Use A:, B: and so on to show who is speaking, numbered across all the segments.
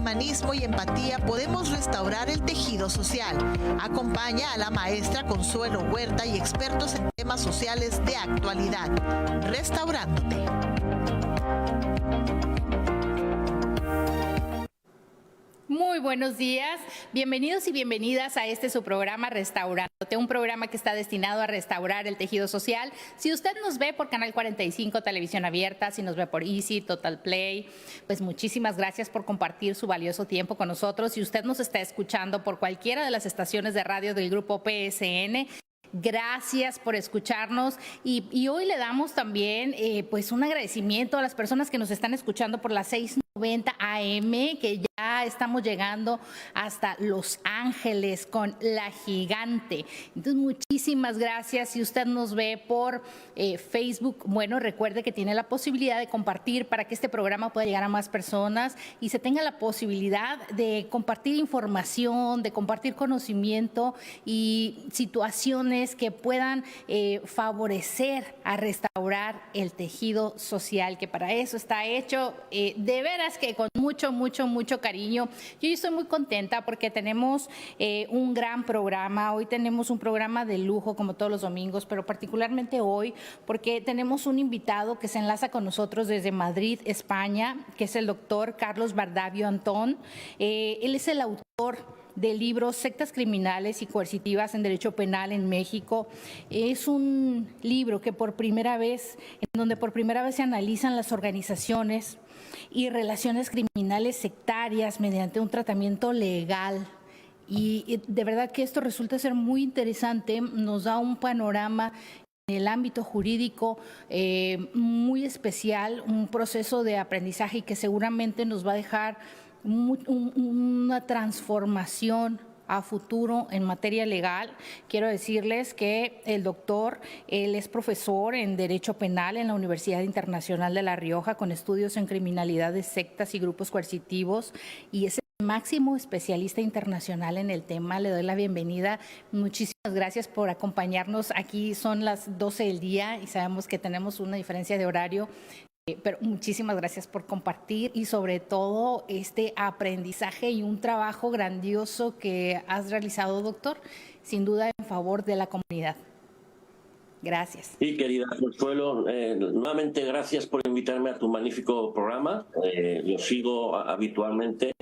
A: humanismo y empatía podemos restaurar el tejido social. Acompaña a la maestra Consuelo Huerta y expertos en temas sociales de actualidad. Restaurándote.
B: Muy buenos días, bienvenidos y bienvenidas a su programa Restaurándote, un programa que está destinado a restaurar el tejido social. Si usted nos ve por Canal 45, Televisión Abierta, si nos ve por Easy, Total Play, pues muchísimas gracias por compartir su valioso tiempo con nosotros. Si usted nos está escuchando por cualquiera de las estaciones de radio del Grupo PSN, gracias por escucharnos y hoy le damos también pues un agradecimiento a las personas que nos están escuchando por las 6:90 AM, que ya estamos llegando hasta Los Ángeles con La Gigante. Entonces, muchísimas gracias. Si usted nos ve por Facebook, bueno, recuerde que tiene la posibilidad de compartir para que este programa pueda llegar a más personas y se tenga la posibilidad de compartir información, de compartir conocimiento y situaciones que puedan favorecer a restaurar el tejido social, que para eso está hecho. De veras que con mucho cariño. Yo estoy muy contenta porque tenemos un gran programa. Hoy tenemos un programa de lujo como todos los domingos, pero particularmente hoy porque tenemos un invitado que se enlaza con nosotros desde Madrid, España, que es el doctor Carlos Bardavio Antón. Él es el autor del libro Sectas Criminales y Coercitivas en Derecho Penal en México. Es un libro que donde por primera vez se analizan las organizaciones y relaciones criminales sectarias mediante un tratamiento legal. Y de verdad que esto resulta ser muy interesante, nos da un panorama en el ámbito jurídico muy especial, un proceso de aprendizaje y que seguramente nos va a dejar una transformación a futuro en materia legal. Quiero decirles que el doctor, él es profesor en Derecho Penal en la Universidad Internacional de La Rioja con estudios en criminalidad de sectas y grupos coercitivos y es el máximo especialista internacional en el tema. Le doy la bienvenida. Muchísimas gracias por acompañarnos. Aquí son las 12 del día y sabemos que tenemos una diferencia de horario. Pero muchísimas gracias por compartir y sobre todo este aprendizaje y un trabajo grandioso que has realizado, doctor, sin duda en favor de la comunidad. Gracias.
C: Sí, querida Consuelo, nuevamente gracias por invitarme a tu magnífico programa. Lo sigo habitualmente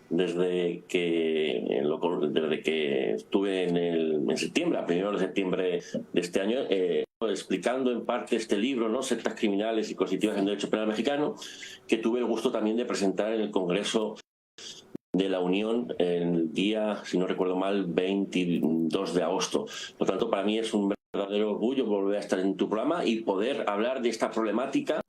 C: desde que estuve en septiembre, a 1 de septiembre de este año, explicando en parte este libro, ¿no? Sectas Criminales y Coercitivas en Derecho Penal Mexicano, que tuve el gusto también de presentar en el Congreso de la Unión el día, si no recuerdo mal, 22 de agosto. Por lo tanto, para mí es un verdadero orgullo volver a estar en tu programa y poder hablar de esta problemática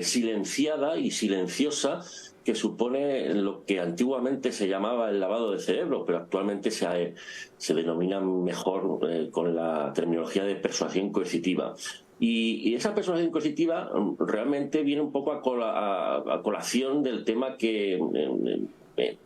C: silenciada y silenciosa que supone lo que antiguamente se llamaba el lavado de cerebro, pero actualmente se denomina mejor con la terminología de persuasión coercitiva. Y esa persuasión coercitiva realmente viene un poco a colación del tema que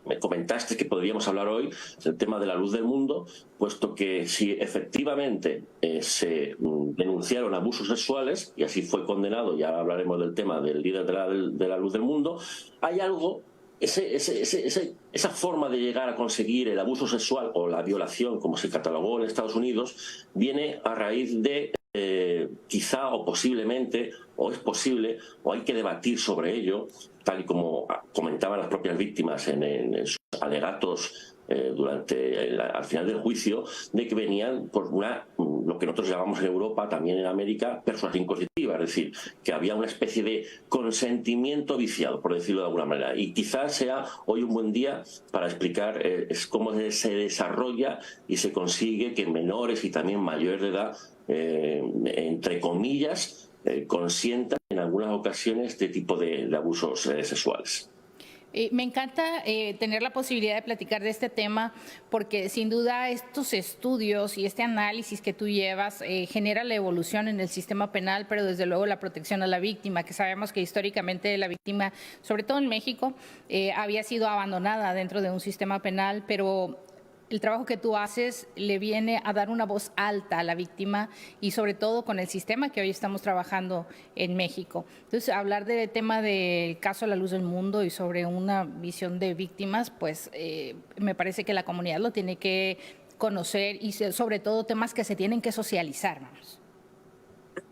C: me comentaste que podríamos hablar hoy, el tema de la luz del mundo, puesto que si efectivamente se denunciaron abusos sexuales, y así fue condenado, ya hablaremos del tema del líder de la luz del mundo, hay algo, esa forma de llegar a conseguir el abuso sexual o la violación, como se catalogó en Estados Unidos, viene a raíz de quizá o posiblemente, o es posible, o hay que debatir sobre ello, tal y como comentaban las propias víctimas en sus alegatos al final del juicio, de que venían por lo que nosotros llamamos en Europa, también en América, persuasión coercitiva, es decir, que había una especie de consentimiento viciado, por decirlo de alguna manera. Y quizás sea hoy un buen día para explicar cómo se desarrolla y se consigue que menores y también mayores de edad, entre comillas, consientan en algunas ocasiones este tipo de abusos sexuales.
B: Me encanta tener la posibilidad de platicar de este tema porque sin duda estos estudios y este análisis que tú llevas genera la evolución en el sistema penal, pero desde luego la protección a la víctima, que sabemos que históricamente la víctima, sobre todo en México, había sido abandonada dentro de un sistema penal, pero el trabajo que tú haces le viene a dar una voz alta a la víctima y sobre todo con el sistema que hoy estamos trabajando en México. Entonces, hablar del tema del caso a la luz del mundo y sobre una visión de víctimas, pues me parece que la comunidad lo tiene que conocer y sobre todo temas que se tienen que socializar. Vamos.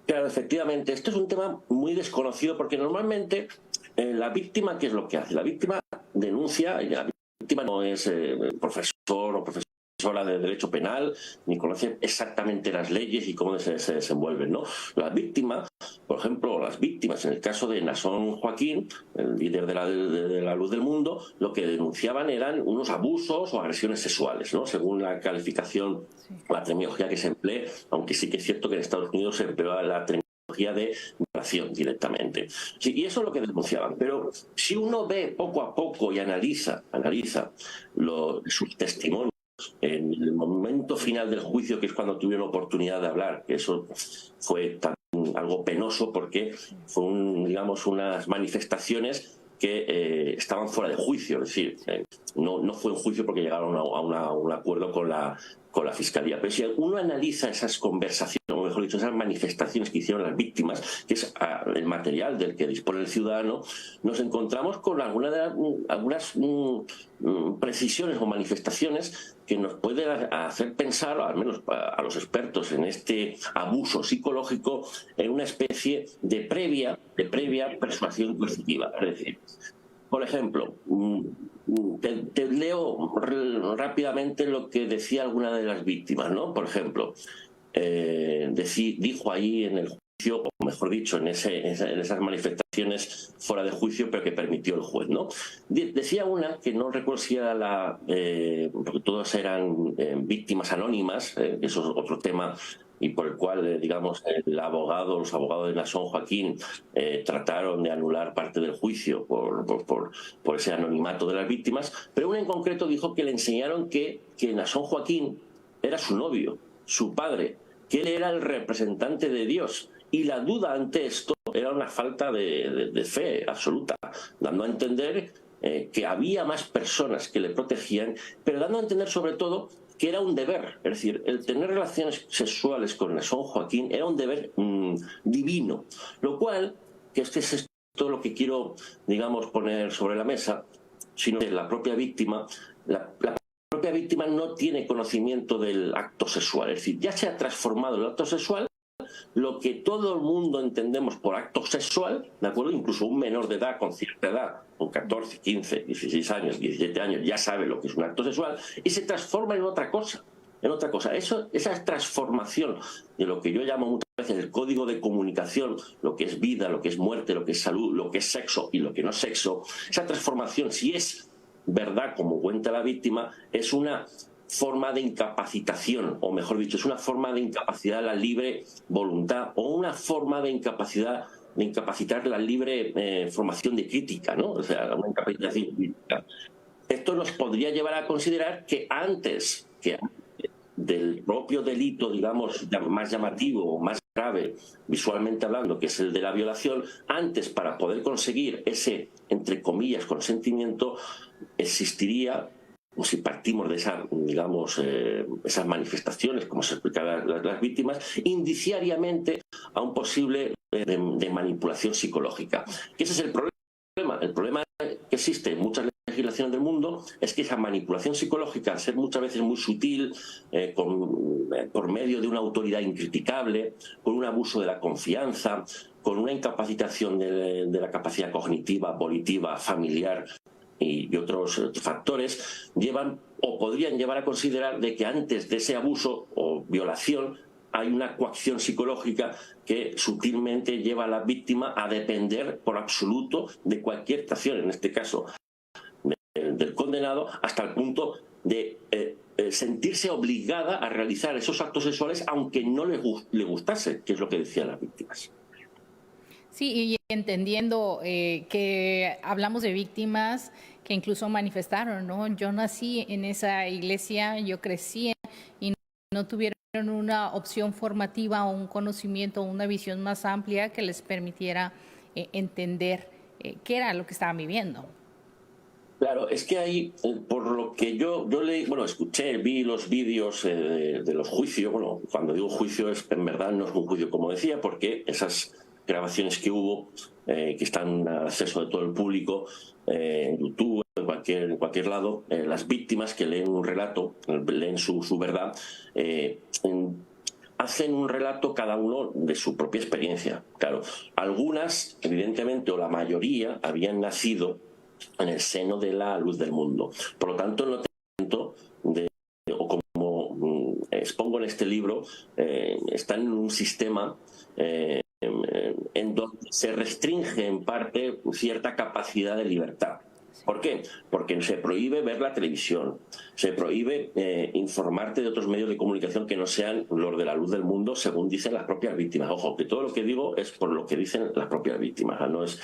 C: Claro, efectivamente. Esto es un tema muy desconocido porque normalmente la víctima, ¿qué es lo que hace? La víctima denuncia, y la víctima no es profesor o profesora de derecho penal, ni conoce exactamente las leyes y cómo se desenvuelven, ¿no? La víctima, por ejemplo, las víctimas, en el caso de Naasón Joaquín, el líder de la luz del mundo, lo que denunciaban eran unos abusos o agresiones sexuales, ¿no? Según la calificación, la terminología que se emplee, aunque sí que es cierto que en Estados Unidos se empleó la terminología de violación directamente. Sí, y eso es lo que denunciaban. Pero si uno ve poco a poco y analiza sus testimonios, en el momento final del juicio, que es cuando tuvieron oportunidad de hablar, que eso fue también algo penoso porque fue digamos, unas manifestaciones que estaban fuera de juicio, es decir, no fue un juicio porque llegaron a un acuerdo con la Fiscalía. Pero si uno analiza esas conversaciones, o mejor dicho, esas manifestaciones que hicieron las víctimas, que es el material del que dispone el ciudadano, nos encontramos con algunas precisiones o manifestaciones que nos pueden hacer pensar, al menos a los expertos en este abuso psicológico, en una especie de previa persuasión coercitiva. Es decir, por ejemplo, te leo rápidamente lo que decía alguna de las víctimas, ¿no? Por ejemplo, dijo ahí en el juicio, o mejor dicho, en esas manifestaciones fuera de juicio, pero que permitió el juez, ¿no? Decía una, que no recuerdo si era porque todas eran víctimas anónimas, eso es otro tema, y por el cual, digamos, los abogados de Naasón Joaquín trataron de anular parte del juicio por ese anonimato de las víctimas, pero una en concreto dijo que le enseñaron que Naasón Joaquín era su novio, su padre, que él era el representante de Dios, y la duda ante esto era una falta de fe absoluta, dando a entender que había más personas que le protegían, pero dando a entender sobre todo que era un deber, es decir, el tener relaciones sexuales con Naasón Joaquín era un deber divino, lo cual, que es todo lo que quiero, digamos, poner sobre la mesa, sino que la propia víctima, la propia víctima no tiene conocimiento del acto sexual, es decir, ya se ha transformado el acto sexual, lo que todo el mundo entendemos por acto sexual, ¿de acuerdo? Incluso un menor de edad, con cierta edad, con 14, 15, 16 años, 17 años, ya sabe lo que es un acto sexual y se transforma en otra cosa. Esa transformación de lo que yo llamo muchas veces el código de comunicación, lo que es vida, lo que es muerte, lo que es salud, lo que es sexo y lo que no es sexo, esa transformación, si es verdad, como cuenta la víctima, es una forma de incapacitación, o mejor dicho, es una forma de incapacidad de la libre voluntad o una forma de incapacitar la libre formación de crítica, ¿no? O sea, una incapacitación crítica. Esto nos podría llevar a considerar que antes del propio delito, digamos, más llamativo o más grave, visualmente hablando, que es el de la violación, antes, para poder conseguir ese, entre comillas, consentimiento, existiría, si partimos de esas manifestaciones, como se explicaban las víctimas, indiciariamente a un posible de manipulación psicológica. Que ese es el problema. El problema que existe en muchas legislaciones del mundo es que esa manipulación psicológica, al ser muchas veces muy sutil, por medio de una autoridad incriticable, con un abuso de la confianza, con una incapacitación de la capacidad cognitiva, volitiva, familiar, y otros factores, llevan o podrían llevar a considerar de que antes de ese abuso o violación hay una coacción psicológica que sutilmente lleva a la víctima a depender por absoluto de cualquier acción, en este caso del condenado, hasta el punto de sentirse obligada a realizar esos actos sexuales aunque no le gustase, que es lo que decían las víctimas.
B: Sí, y entendiendo que hablamos de víctimas que incluso manifestaron, ¿no? Yo nací en esa iglesia, yo crecí y no tuvieron una opción formativa o un conocimiento, una visión más amplia que les permitiera entender qué era lo que estaban viviendo.
C: Claro, es que ahí, por lo que yo leí, bueno, escuché, vi los vídeos de los juicios. Bueno, cuando digo juicio, en verdad no es un juicio, como decía, porque esas grabaciones que hubo, que están al acceso de todo el público, en YouTube, en cualquier lado, las víctimas que leen un relato, leen su verdad, hacen un relato cada uno de su propia experiencia. Claro, algunas, evidentemente, o la mayoría, habían nacido en el seno de la luz del mundo. Por lo tanto, no tanto o como expongo en este libro, están en un sistema en donde se restringe en parte cierta capacidad de libertad. ¿Por qué? Porque se prohíbe ver la televisión, se prohíbe informarte de otros medios de comunicación que no sean los de la luz del mundo, según dicen las propias víctimas. Ojo, que todo lo que digo es por lo que dicen las propias víctimas, no es,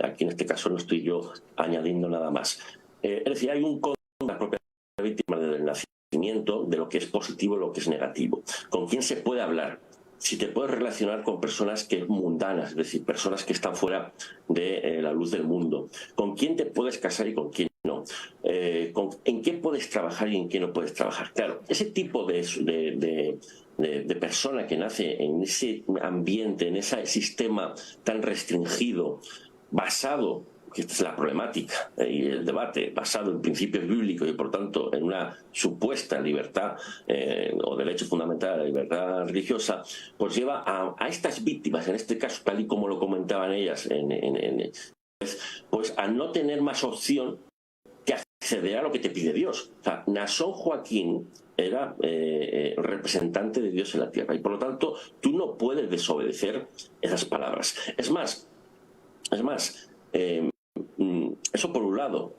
C: aquí en este caso no estoy yo añadiendo nada más. Es decir, hay un código de las propias víctimas desde el nacimiento de lo que es positivo y lo que es negativo. ¿Con quién se puede hablar? Si te puedes relacionar con personas que mundanas, es decir, personas que están fuera de la luz del mundo. ¿Con quién te puedes casar y con quién no? ¿En qué puedes trabajar y en qué no puedes trabajar? Claro, ese tipo de persona que nace en ese ambiente, en ese sistema tan restringido, basado, que esta es la problemática y el debate, basado en principios bíblicos y por tanto en una supuesta libertad o derecho fundamental a la libertad religiosa, pues lleva a estas víctimas, en este caso tal y como lo comentaban ellas, pues a no tener más opción que acceder a lo que te pide Dios. O sea, Naasón Joaquín era representante de Dios en la tierra y por lo tanto tú no puedes desobedecer esas palabras. Es más, eso por un lado,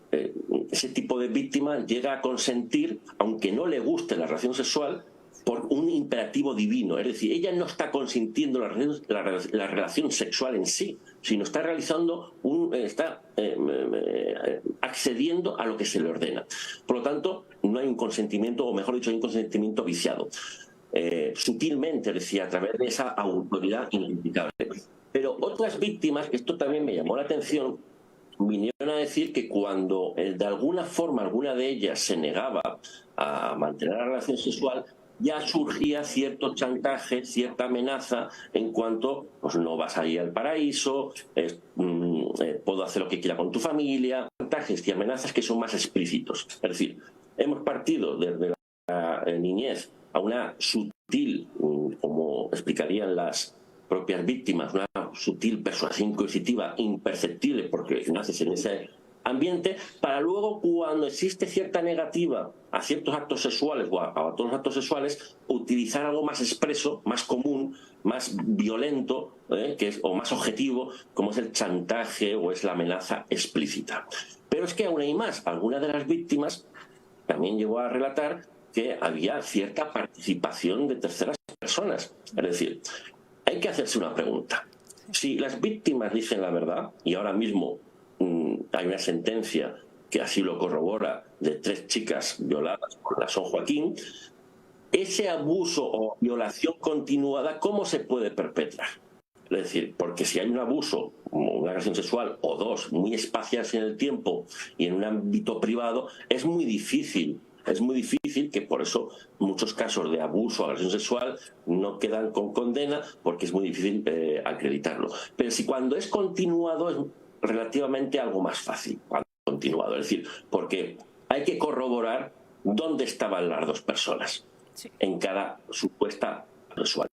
C: ese tipo de víctima llega a consentir, aunque no le guste la relación sexual, por un imperativo divino. Es decir, ella no está consintiendo la relación sexual en sí, sino está realizando está accediendo a lo que se le ordena. Por lo tanto, no hay un consentimiento, o mejor dicho, hay un consentimiento viciado. Sutilmente, es decir, a través de esa autoridad inexplicable. Pero otras víctimas, esto también me llamó la atención, vinieron a decir que cuando de alguna forma alguna de ellas se negaba a mantener la relación sexual, ya surgía cierto chantaje, cierta amenaza en cuanto, pues no vas a ir al paraíso, puedo hacer lo que quiera con tu familia, chantajes y amenazas que son más explícitos. Es decir, hemos partido desde la niñez a una sutil, como explicarían las propias víctimas, una sutil persuasión coercitiva imperceptible porque naces en ese ambiente, para luego, cuando existe cierta negativa a ciertos actos sexuales o a todos los actos sexuales, utilizar algo más expreso, más común, más violento, o más objetivo, como es el chantaje o es la amenaza explícita. Pero es que aún hay más. Algunas de las víctimas también llegó a relatar que había cierta participación de terceras personas. Es decir, hay que hacerse una pregunta. Si las víctimas dicen la verdad, y ahora mismo hay una sentencia que así lo corrobora, de 3 chicas violadas por Naasón Joaquín, ese abuso o violación continuada, ¿cómo se puede perpetrar? Es decir, porque si hay un abuso, una agresión sexual, o 2, muy espaciadas en el tiempo y en un ámbito privado, es muy difícil que por eso muchos casos de abuso o agresión sexual no quedan con condena, porque es muy difícil acreditarlo. Pero si cuando es continuado es relativamente algo más fácil, cuando es continuado. Es decir, porque hay que corroborar dónde estaban las 2 personas en cada supuesta sexual.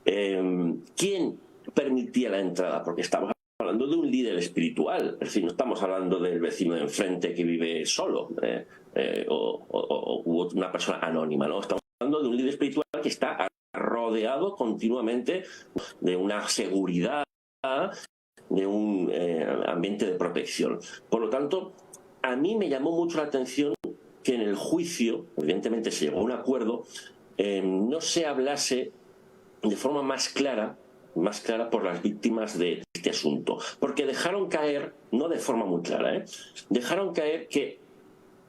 C: ¿Quién permitía la entrada? Porque estamos hablando de un líder espiritual, es decir, no estamos hablando del vecino de enfrente que vive solo o una persona anónima, ¿no? Estamos hablando de un líder espiritual que está rodeado continuamente de una seguridad, de un ambiente de protección. Por lo tanto, a mí me llamó mucho la atención que en el juicio, evidentemente se llegó a un acuerdo, no se hablase de forma más clara por las víctimas de este asunto, porque dejaron caer, no de forma muy clara, dejaron caer que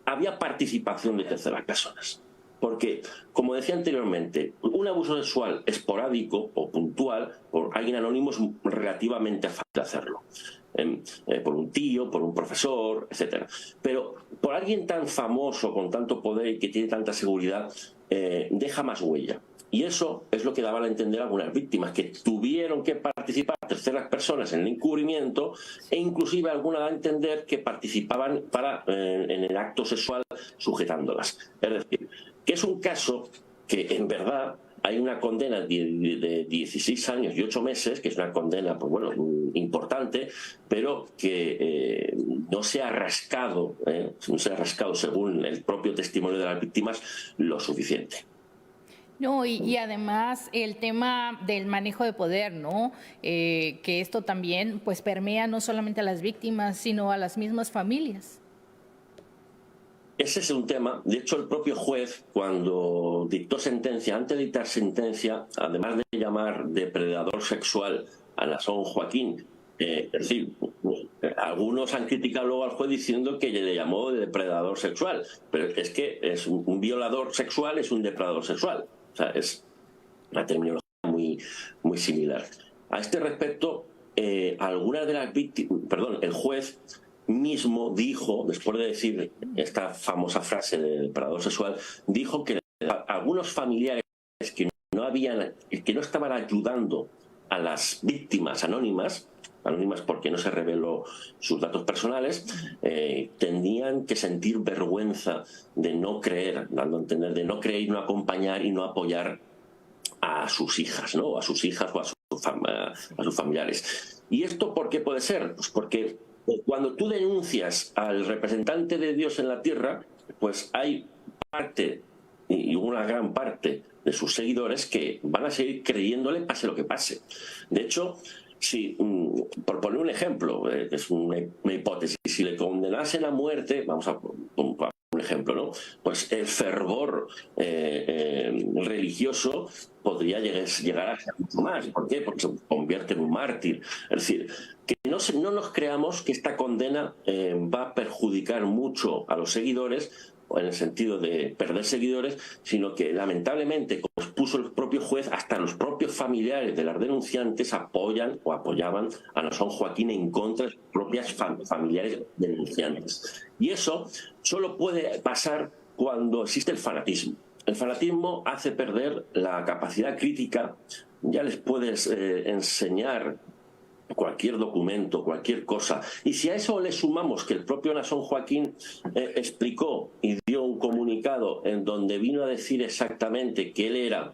C: había participación de terceras personas. Porque, como decía anteriormente, un abuso sexual esporádico o puntual por alguien anónimo es relativamente fácil hacerlo. Por un tío, por un profesor, etcétera. Pero por alguien tan famoso, con tanto poder y que tiene tanta seguridad, deja más huella. Y eso es lo que daban a entender algunas víctimas, que tuvieron que participar terceras personas en el encubrimiento, e inclusive algunas dan a entender que participaban en el acto sexual sujetándolas. Es decir, que es un caso que en verdad hay una condena de 16 años y 8 meses, que es una condena, pues bueno, importante, pero que no se ha rascado, según el propio testimonio de las víctimas, lo suficiente.
B: No, y además el tema del manejo de poder, ¿no? Que esto también pues permea no solamente a las víctimas, sino a las mismas familias.
C: Ese es un tema. De hecho, el propio juez, cuando dictó sentencia, antes de dictar sentencia, además de llamar depredador sexual a Naasón Joaquín, es decir, algunos han criticado luego al juez diciendo que le llamó depredador sexual, pero es que es un violador sexual, es un depredador sexual. O sea, es una terminología muy similar. A este respecto, algunas de las víctimas, el juez mismo dijo, después de decir esta famosa frase de depredador sexual, dijo que algunos familiares que no estaban ayudando a las víctimas anónimas porque no se reveló sus datos personales, tenían que sentir vergüenza de no creer, dando a entender, de no creer y no acompañar y no apoyar a sus hijas, ¿no? A sus hijas o a sus familiares. ¿Y esto por qué puede ser? Pues porque cuando tú denuncias al representante de Dios en la tierra, pues hay parte, y una gran parte de sus seguidores, que van a seguir creyéndole pase lo que pase. De hecho, si, por poner un ejemplo, es una hipótesis, si le condenasen a muerte, vamos a poner un ejemplo, ¿no? Pues el fervor religioso podría llegar a ser mucho más. ¿Por qué? Porque se convierte en un mártir. Es decir, que no nos creamos que esta condena va a perjudicar mucho a los seguidores, en el sentido de perder seguidores, sino que lamentablemente, como expuso el propio juez, hasta los propios familiares de las denunciantes apoyan o apoyaban a Naasón Joaquín en contra de sus propias familiares denunciantes. Y eso solo puede pasar cuando existe el fanatismo. El fanatismo hace perder la capacidad crítica. Ya les puedes enseñar cualquier documento, cualquier cosa. Y si a eso le sumamos que el propio Naasón Joaquín explicó y dio un comunicado en donde vino a decir exactamente que él era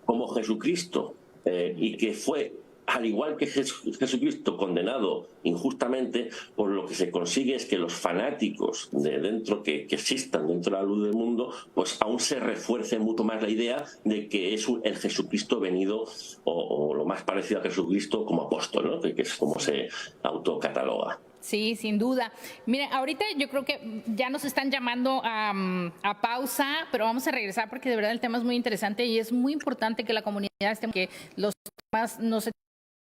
C: como Jesucristo y que fue, al igual que Jesucristo, condenado injustamente, por lo que se consigue es que los fanáticos de dentro que existan dentro de la luz del mundo, pues aún se refuerce mucho más la idea de que es el Jesucristo venido o lo más parecido a Jesucristo como apóstol, ¿no? Que es como se autocataloga.
B: Sí, sin duda. Mire, ahorita yo creo que ya nos están llamando a pausa, pero vamos a regresar porque de verdad el tema es muy interesante y es muy importante que la comunidad esté, que los temas no se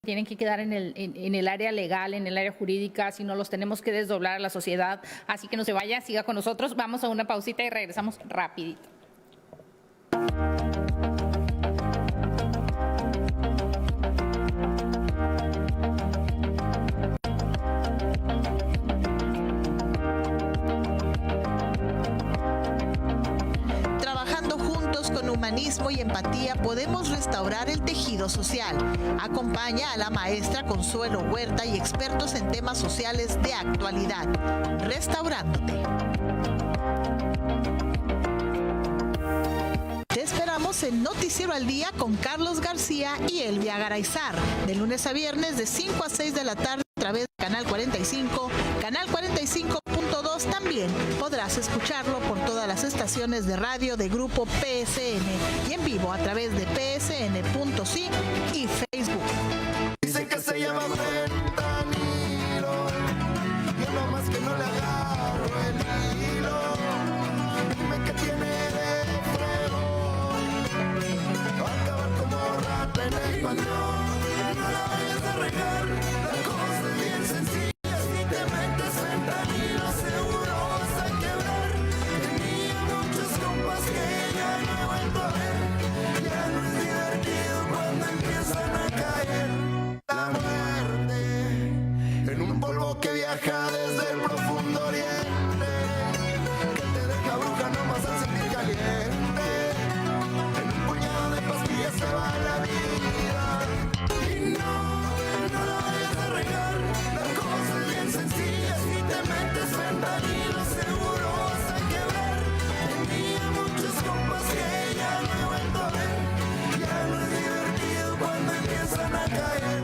B: tienen que quedar en el área legal, en el área jurídica, sino los tenemos que desdoblar a la sociedad. Así que no se vaya, siga con nosotros. Vamos a una pausita y regresamos rapidito.
A: Con humanismo y empatía podemos restaurar el tejido social. Acompaña a la maestra Consuelo Huerta y expertos en temas sociales de actualidad. Restaurándote. Te esperamos en Noticiero al Día con Carlos García y Elvia Garayzar, de lunes a viernes de 5 a 6 de la tarde a través de Canal 45, Canal 45.2. También podrás escucharlo por todas las estaciones de radio de Grupo PSN y en vivo a través de psn.si y Facebook.
D: Dicen que se llama fentanilo, yo nomás que no le agarro el hilo. Dime que tiene de fuego, va a acabar como rata en el panteón. No la vayas a regar, la cosa es bien sencilla. Si te metes fentanilo seguro vas a quebrar. Tenía muchos compas que ya fuego que viaja desde el profundo oriente, que te deja bruja nomás al sentir caliente. En un puñado de pastillas se va la vida. Y no la vayas a regar. La cosa es bien sencilla. Si te metes fentanilo seguro vas a quebrar. Tenía muchos compas que ya no he vuelto a ver. Ya no es divertido cuando empiezan a caer.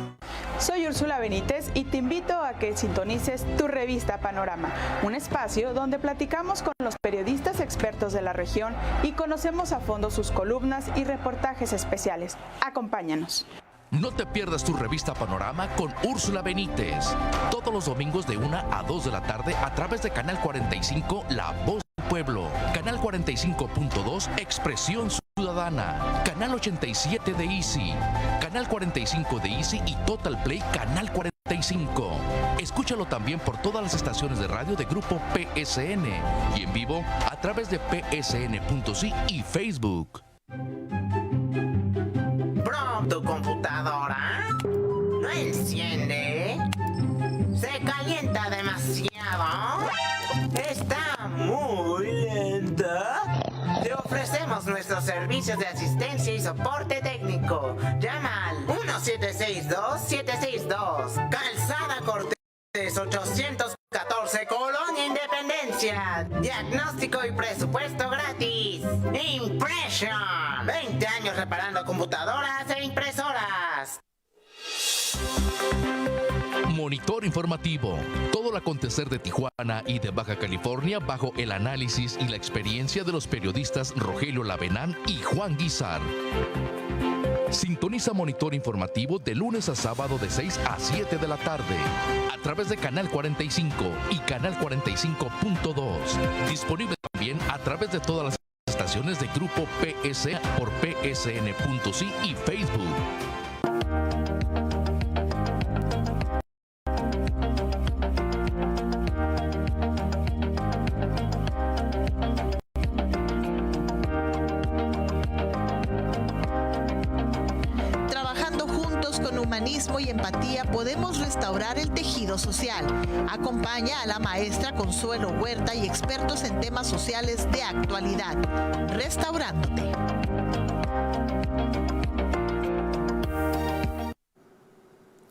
E: Soy Úrsula Benítez y te invito a que sintonices tu revista Panorama, un espacio donde platicamos con los periodistas expertos de la región y conocemos a fondo sus columnas y reportajes especiales. Acompáñanos.
F: No te pierdas tu revista Panorama con Úrsula Benítez, todos los domingos de 1 a 2 de la tarde a través de Canal 45, La Voz del Pueblo, Canal 45.2, Expresión Ciudadana, Canal 87 de Easy, Canal 45 de Easy y Total Play Canal 45. Escúchalo también por todas las estaciones de radio de Grupo PSN y en vivo a través de psn.si y Facebook.
G: Bro, ¿tu computadora no enciende? ¿Se calienta demasiado? ¿Está muy lenta? Te ofrecemos nuestros servicios de asistencia y soporte técnico. Llama al 1762-762. Calzada Cortés 814, Colonia Independencia. Diagnóstico y presupuesto gratis. Impression. 20 años reparando computadoras e impresoras.
F: Monitor informativo. Todo el acontecer de Tijuana y de Baja California bajo el análisis y la experiencia de los periodistas Rogelio Lavenán y Juan Guizar. Sintoniza Monitor informativo de lunes a sábado de 6 a 7 de la tarde a través de Canal 45 y Canal 45.2. Disponible también a través de todas las estaciones de Grupo PS por psn.si y Facebook.
A: Humanismo y empatía podemos restaurar el tejido social. Acompaña a la maestra Consuelo Huerta y expertos en temas sociales de actualidad. Restaurándote.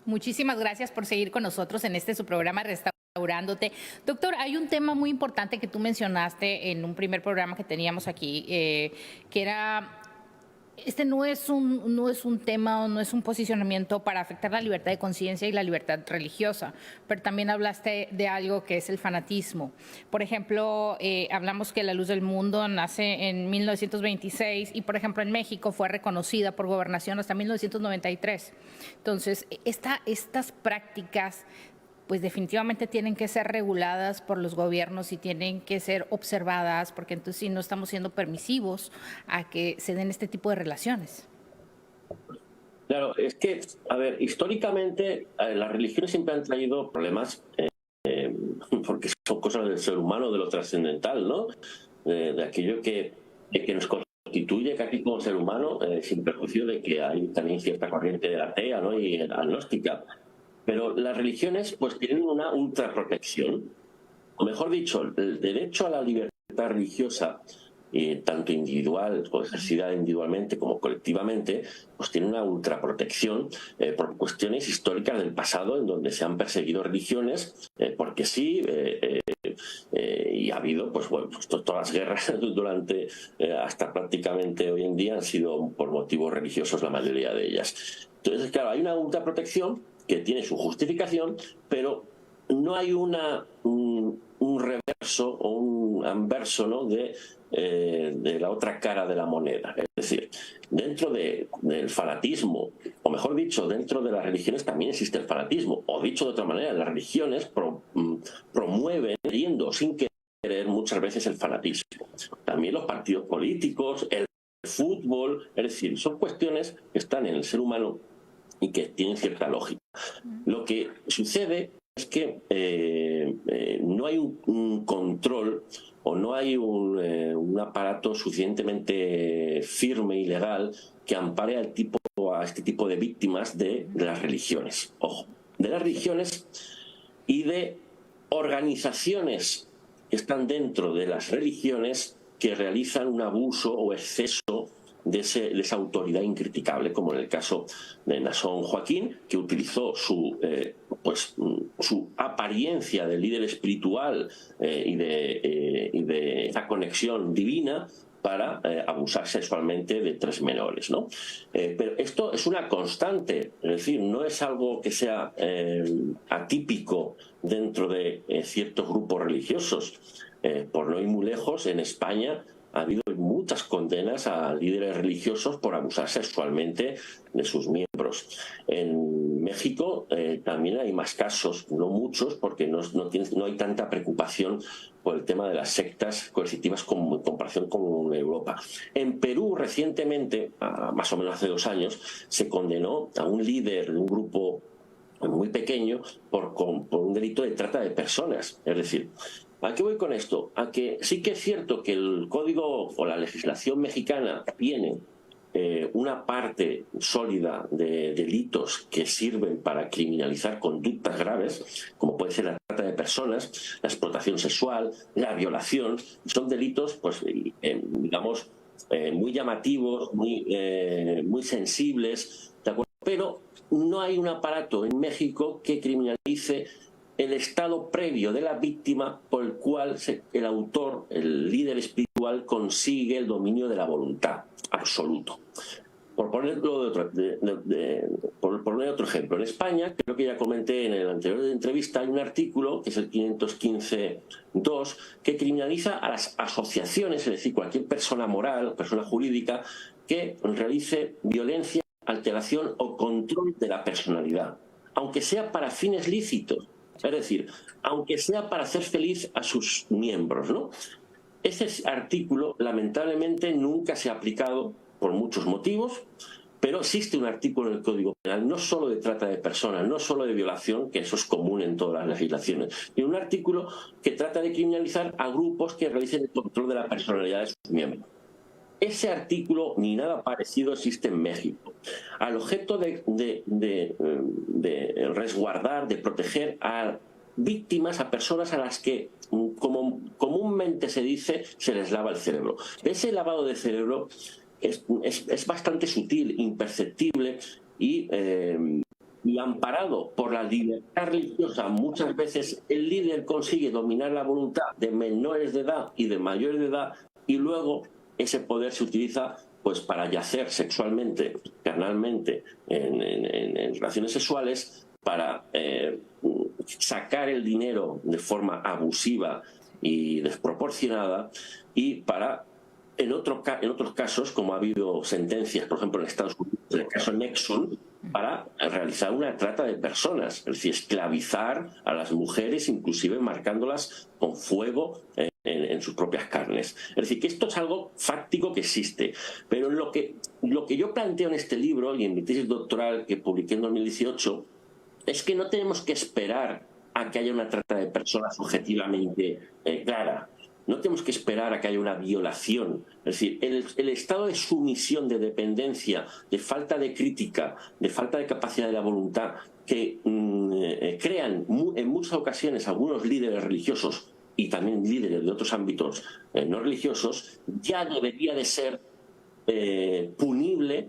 B: Muchísimas gracias por seguir con nosotros en su programa Restaurándote. Doctor, hay un tema muy importante que tú mencionaste en un primer programa que teníamos aquí, que era... no es un tema o no es un posicionamiento para afectar la libertad de conciencia y la libertad religiosa, pero también hablaste de algo que es el fanatismo. Por ejemplo, hablamos que La Luz del Mundo nace en 1926 y, por ejemplo, en México fue reconocida por Gobernación hasta 1993. Entonces, estas prácticas pues definitivamente tienen que ser reguladas por los gobiernos y tienen que ser observadas, porque entonces sí no estamos siendo permisivos a que se den este tipo de relaciones.
C: Claro, es que, a ver, históricamente las religiones siempre han traído problemas porque son cosas del ser humano, de lo trascendental, ¿no? De aquello que nos constituye casi como ser humano, sin perjuicio de que hay también cierta corriente atea, ¿no? Y agnóstica. Pero las religiones pues tienen una ultraprotección, o mejor dicho, el derecho a la libertad religiosa, tanto individual o ejercida individualmente como colectivamente, pues tiene una ultraprotección por cuestiones históricas del pasado en donde se han perseguido religiones, porque sí, y ha habido pues todas las guerras durante hasta prácticamente hoy en día han sido por motivos religiosos la mayoría de ellas. Entonces, claro, hay una ultraprotección que tiene su justificación, pero no hay un reverso o un anverso, ¿no? de la otra cara de la moneda. Es decir, dentro del fanatismo, o mejor dicho, dentro de las religiones también existe el fanatismo, o dicho de otra manera, las religiones promueven, queriendo sin querer, muchas veces el fanatismo. También los partidos políticos, el fútbol, es decir, son cuestiones que están en el ser humano y que tienen cierta lógica. Lo que sucede es que no hay un control o no hay un aparato suficientemente firme y legal que ampare a este tipo de víctimas de las religiones. Ojo, de las religiones y de organizaciones que están dentro de las religiones que realizan un abuso o exceso de esa autoridad incriticable, como en el caso de Naasón Joaquín, que utilizó su apariencia de líder espiritual y de esa conexión divina para abusar sexualmente de 3 menores, ¿no? Pero esto es una constante, es decir, no es algo que sea atípico dentro de ciertos grupos religiosos. Por no ir muy lejos, en España ha habido muchas condenas a líderes religiosos por abusar sexualmente de sus miembros. En México también hay más casos, no muchos, porque no hay tanta preocupación por el tema de las sectas coercitivas en comparación con Europa. En Perú, recientemente, más o menos hace 2 años, se condenó a un líder de un grupo muy pequeño por un delito de trata de personas. Es decir, ¿a qué voy con esto? A que sí que es cierto que el código o la legislación mexicana tiene una parte sólida de delitos que sirven para criminalizar conductas graves, como puede ser la trata de personas, la explotación sexual, la violación. Son delitos, pues, digamos, muy llamativos, muy sensibles, ¿de acuerdo? Pero no hay un aparato en México que criminalice el estado previo de la víctima por el cual el autor, el líder espiritual, consigue el dominio de la voluntad absoluto. Por ponerlo por poner otro ejemplo, en España, creo que ya comenté en la anterior entrevista, hay un artículo, que es el 515.2, que criminaliza a las asociaciones, es decir, cualquier persona moral, persona jurídica, que realice violencia, alteración o control de la personalidad, aunque sea para fines lícitos. Es decir, aunque sea para hacer feliz a sus miembros, ¿no? Ese artículo, lamentablemente, nunca se ha aplicado por muchos motivos, pero existe un artículo en el Código Penal, no solo de trata de personas, no solo de violación, que eso es común en todas las legislaciones, sino un artículo que trata de criminalizar a grupos que realicen el control de la personalidad de sus miembros. Ese artículo ni nada parecido existe en México, al objeto de resguardar, de proteger a víctimas, a personas a las que, como comúnmente se dice, se les lava el cerebro. Ese lavado de cerebro es bastante sutil, imperceptible y amparado por la libertad religiosa. Muchas veces el líder consigue dominar la voluntad de menores de edad y de mayores de edad, y luego ese poder se utiliza, pues, para yacer sexualmente, carnalmente, en relaciones sexuales, para sacar el dinero de forma abusiva y desproporcionada, y para, en otros casos, como ha habido sentencias, por ejemplo, en Estados Unidos, en el caso Nexon, para realizar una trata de personas, es decir, esclavizar a las mujeres, inclusive marcándolas con fuego en sus propias carnes. Es decir, que esto es algo fáctico que existe. Pero lo que yo planteo en este libro y en mi tesis doctoral que publiqué en 2018 es que no tenemos que esperar a que haya una trata de personas objetivamente clara. No tenemos que esperar a que haya una violación. Es decir, el estado de sumisión, de dependencia, de falta de crítica, de falta de capacidad de la voluntad que crean en muchas ocasiones algunos líderes religiosos y también líderes de otros ámbitos no religiosos, ya debería de ser punible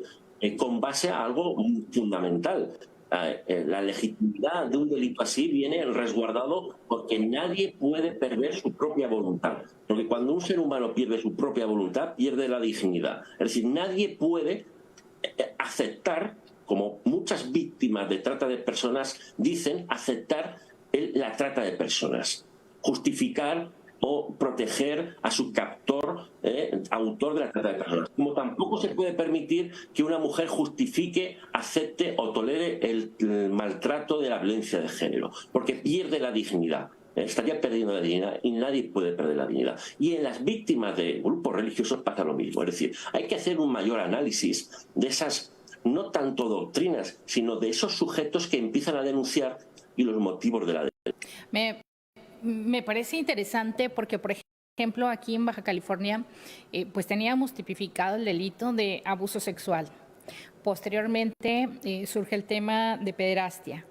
C: con base a algo fundamental. La legitimidad de un delito así viene resguardado porque nadie puede perder su propia voluntad. Porque cuando un ser humano pierde su propia voluntad, pierde la dignidad. Es decir, nadie puede aceptar, como muchas víctimas de trata de personas dicen, aceptar la trata de personas, justificar o proteger a su captor, autor de la trata de personas. Como tampoco se puede permitir que una mujer justifique, acepte o tolere el maltrato de la violencia de género, porque pierde la dignidad. Estaría perdiendo la dignidad y nadie puede perder la dignidad. Y en las víctimas de grupos religiosos pasa lo mismo. Es decir, hay que hacer un mayor análisis de esas, no tanto doctrinas, sino de esos sujetos que empiezan a denunciar y los motivos de la denuncia.
B: Me parece interesante porque, por ejemplo, aquí en Baja California, pues teníamos tipificado el delito de abuso sexual. Posteriormente surge el tema de pederastia.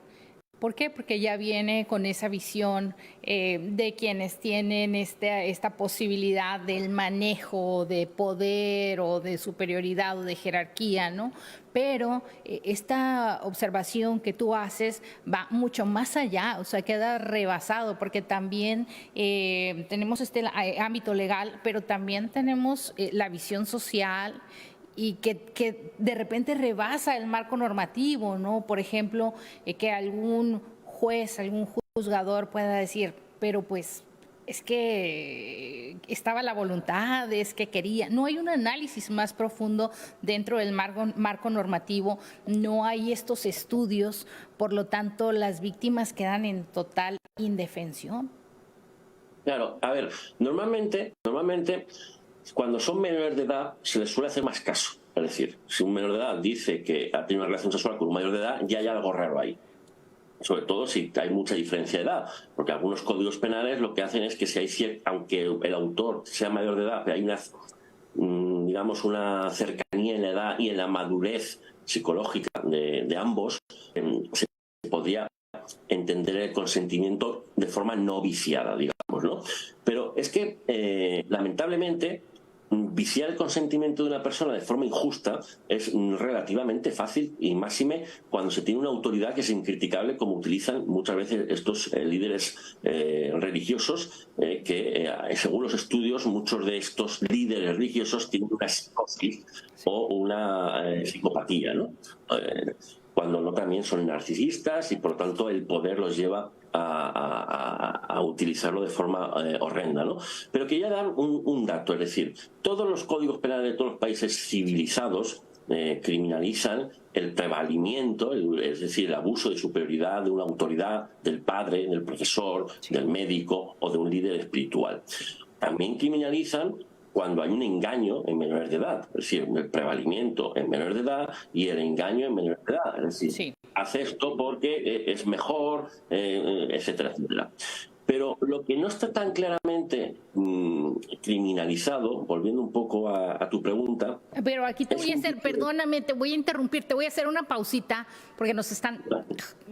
B: ¿Por qué? Porque ya viene con esa visión de quienes tienen esta posibilidad del manejo de poder o de superioridad o de jerarquía, ¿no? Pero esta observación que tú haces va mucho más allá, o sea, queda rebasado, porque también tenemos este ámbito legal, pero también tenemos la visión social y que de repente rebasa el marco normativo, ¿no? Por ejemplo, que algún juez, algún juzgador pueda decir, pero pues es que estaba la voluntad, es que quería. No hay un análisis más profundo dentro del marco normativo, no hay estos estudios, por lo tanto las víctimas quedan en total indefensión.
C: Claro, a ver, normalmente cuando son menores de edad se les suele hacer más caso. Es decir, si un menor de edad dice que ha tenido una relación sexual con un mayor de edad, ya hay algo raro ahí. Sobre todo si hay mucha diferencia de edad, porque algunos códigos penales lo que hacen es que si hay aunque el autor sea mayor de edad, pero hay una cercanía en la edad y en la madurez psicológica de ambos, se podría entender el consentimiento de forma no viciada, digamos, ¿no? Pero es que lamentablemente viciar el consentimiento de una persona de forma injusta es relativamente fácil, y máxime cuando se tiene una autoridad que es incriticable, como utilizan muchas veces estos líderes religiosos, que según los estudios muchos de estos líderes religiosos tienen una psicosis o una psicopatía, ¿no? Cuando no también son narcisistas y por lo tanto el poder los lleva a utilizarlo de forma horrenda, ¿no? Pero quería dar un dato, es decir, todos los códigos penales de todos los países civilizados criminalizan el prevalimiento, es decir, el abuso de superioridad de una autoridad, del padre, del profesor, del médico o de un líder espiritual. También criminalizan cuando hay un engaño en menores de edad, es decir, el prevalimiento en menores de edad y el engaño en menores de edad, es decir, sí, hace esto porque es mejor, etcétera, etcétera. Pero lo que no está tan claramente criminalizado, volviendo un poco a tu pregunta...
B: Pero aquí te voy a hacer, perdóname, te voy a interrumpir, te voy a hacer una pausita porque nos están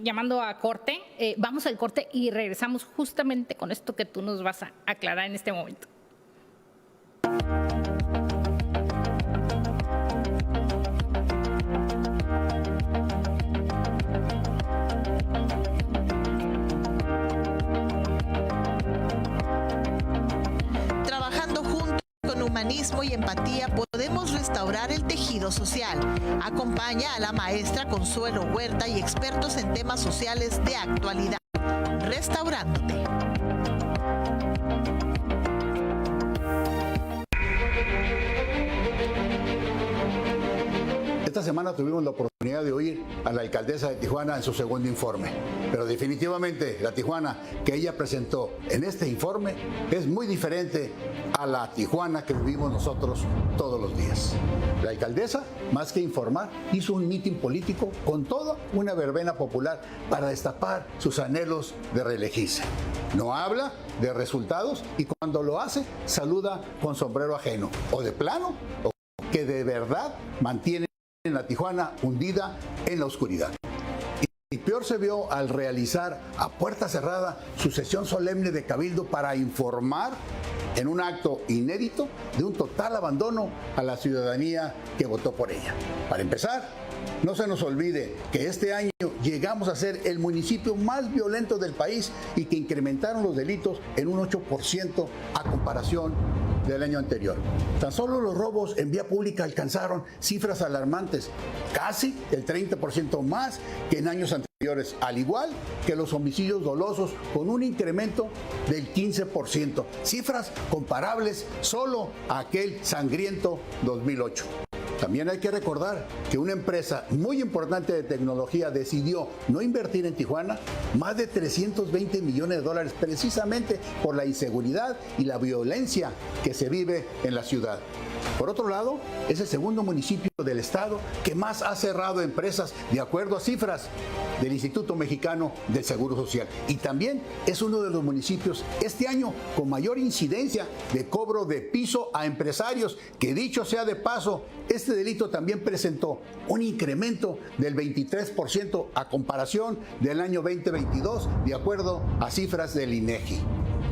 B: llamando a corte. Vamos al corte y regresamos justamente con esto que tú nos vas a aclarar en este momento.
A: Trabajando juntos con humanismo y empatía podemos restaurar el tejido social. Acompaña a la maestra Consuelo Huerta y expertos en temas sociales de actualidad. Restaurándote.
H: Esta semana tuvimos la oportunidad de oír a la alcaldesa de Tijuana en su segundo informe, pero definitivamente la Tijuana que ella presentó en este informe es muy diferente a la Tijuana que vivimos nosotros todos los días. La alcaldesa, más que informar, hizo un mitin político con toda una verbena popular para destapar sus anhelos de reelegirse. No habla de resultados y cuando lo hace, saluda con sombrero ajeno, o de plano, o que de verdad mantiene en la Tijuana hundida en la oscuridad. Y peor se vio al realizar a puerta cerrada su sesión solemne de cabildo para informar en un acto inédito de un total abandono a la ciudadanía que votó por ella. Para empezar, no se nos olvide que este año llegamos a ser el municipio más violento del país y que incrementaron los delitos en un 8% a comparación del año anterior. Tan solo los robos en vía pública alcanzaron cifras alarmantes, casi el 30% más que en años anteriores, al igual que los homicidios dolosos con un incremento del 15%, cifras comparables solo a aquel sangriento 2008. También hay que recordar que una empresa muy importante de tecnología decidió no invertir en Tijuana más de $320 millones precisamente por la inseguridad y la violencia que se vive en la ciudad. Por otro lado, es el segundo municipio del estado que más ha cerrado empresas de acuerdo a cifras del Instituto Mexicano del Seguro Social. Y también es uno de los municipios este año con mayor incidencia de cobro de piso a empresarios, que dicho sea de paso, este delito también presentó un incremento del 23% a comparación del año 2022, de acuerdo a cifras del INEGI.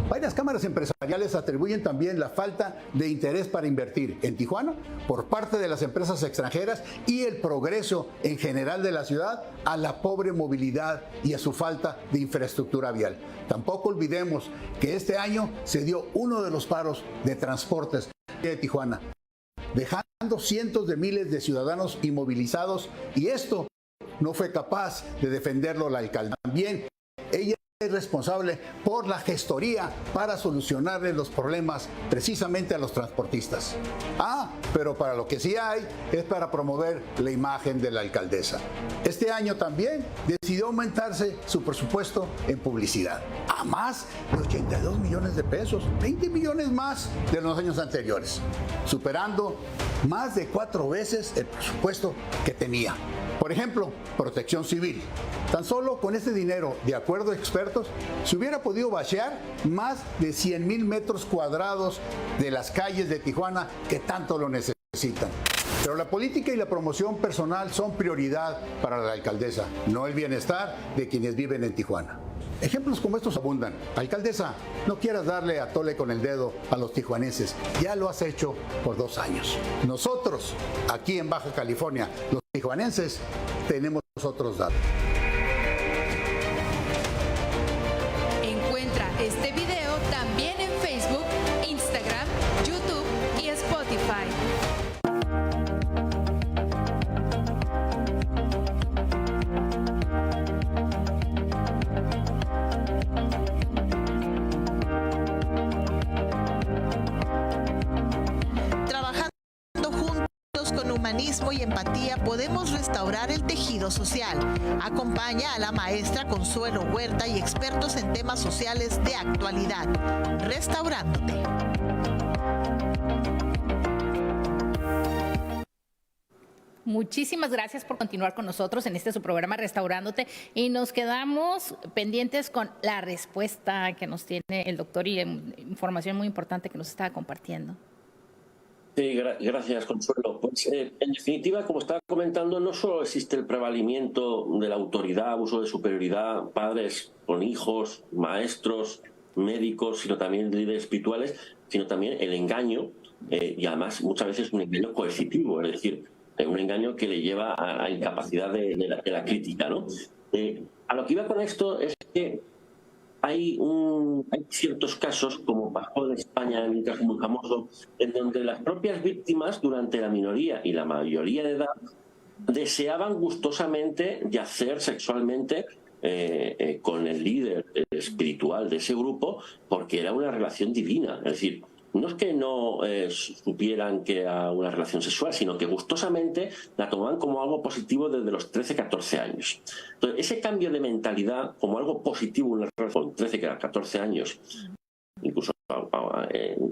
H: Varias cámaras empresariales atribuyen también la falta de interés para invertir en Tijuana por parte de las empresas extranjeras y el progreso en general de la ciudad a la pobre movilidad y a su falta de infraestructura vial. Tampoco olvidemos que este año se dio uno de los paros de transportes de Tijuana, dejando cientos de miles de ciudadanos inmovilizados, y esto no fue capaz de defenderlo la alcaldía. También ella es responsable por la gestoría para solucionarle los problemas precisamente a los transportistas. Pero para lo que sí hay es para promover la imagen de la alcaldesa. Este año también decidió aumentarse su presupuesto en publicidad a más de 82 millones de pesos, 20 millones más de los años anteriores, superando más de 4 veces el presupuesto que tenía. Por ejemplo, protección civil. Tan solo con este dinero, de acuerdo a expertos, se hubiera podido vaciar más de 100,000 metros cuadrados de las calles de Tijuana que tanto lo necesitan. Pero la política y la promoción personal son prioridad para la alcaldesa, no el bienestar de quienes viven en Tijuana. Ejemplos como estos abundan. Alcaldesa, no quieras darle a tole con el dedo a los tijuanenses. Ya lo has hecho por 2 años. Nosotros, aquí en Baja California, los tijuanenses, tenemos otros datos.
I: Encuentra este video también en Facebook, Instagram, YouTube y Spotify.
A: Humanismo y empatía podemos restaurar el tejido social. Acompaña a la maestra Consuelo Huerta y expertos en temas sociales de actualidad. Restaurándote.
B: Muchísimas gracias por continuar con nosotros en este su programa Restaurándote, y nos quedamos pendientes con la respuesta que nos tiene el doctor y información muy importante que nos está compartiendo.
C: Sí, gracias, Consuelo. Pues, en definitiva, como estaba comentando, no solo existe el prevalimiento de la autoridad, abuso de superioridad, padres con hijos, maestros, médicos, sino también líderes espirituales, sino también el engaño, y además muchas veces un engaño coercitivo, es decir, un engaño que le lleva a incapacidad de la crítica, ¿no? A lo que iba con esto es que hay ciertos casos, como pasó en España, en un caso muy famoso, en donde las propias víctimas, durante la minoría y la mayoría de edad, deseaban gustosamente yacer sexualmente con el líder espiritual de ese grupo, porque era una relación divina. Es decir, no es que no supieran que era una relación sexual, sino que gustosamente la tomaban como algo positivo desde los 13-14 años. Entonces, ese cambio de mentalidad como algo positivo en una relación con 13-14 años, incluso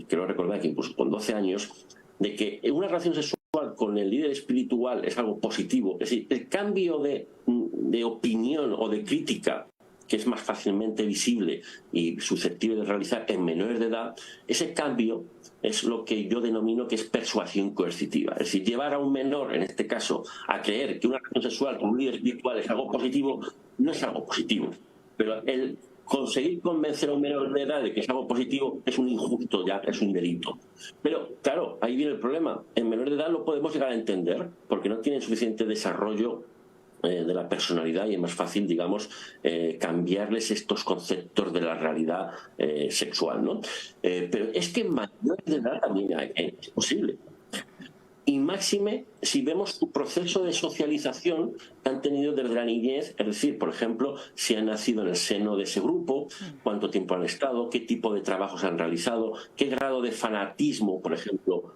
C: quiero recordar que incluso con 12 años, de que una relación sexual con el líder espiritual es algo positivo, es decir, el cambio de opinión o de crítica, que es más fácilmente visible y susceptible de realizar en menores de edad, ese cambio es lo que yo denomino que es persuasión coercitiva. Es decir, llevar a un menor, en este caso, a creer que una relación sexual con un líder espiritual es algo positivo, no es algo positivo. Pero el conseguir convencer a un menor de edad de que es algo positivo es un injusto, ya es un delito. Pero, claro, ahí viene el problema. En menores de edad lo podemos llegar a entender porque no tienen suficiente desarrollo de la personalidad, y es más fácil, digamos, cambiarles estos conceptos de la realidad sexual, ¿no? Pero es que en mayores de edad también es posible. Y máxime si vemos su proceso de socialización que han tenido desde la niñez, es decir, por ejemplo, si han nacido en el seno de ese grupo, cuánto tiempo han estado, qué tipo de trabajos han realizado, qué grado de fanatismo, por ejemplo,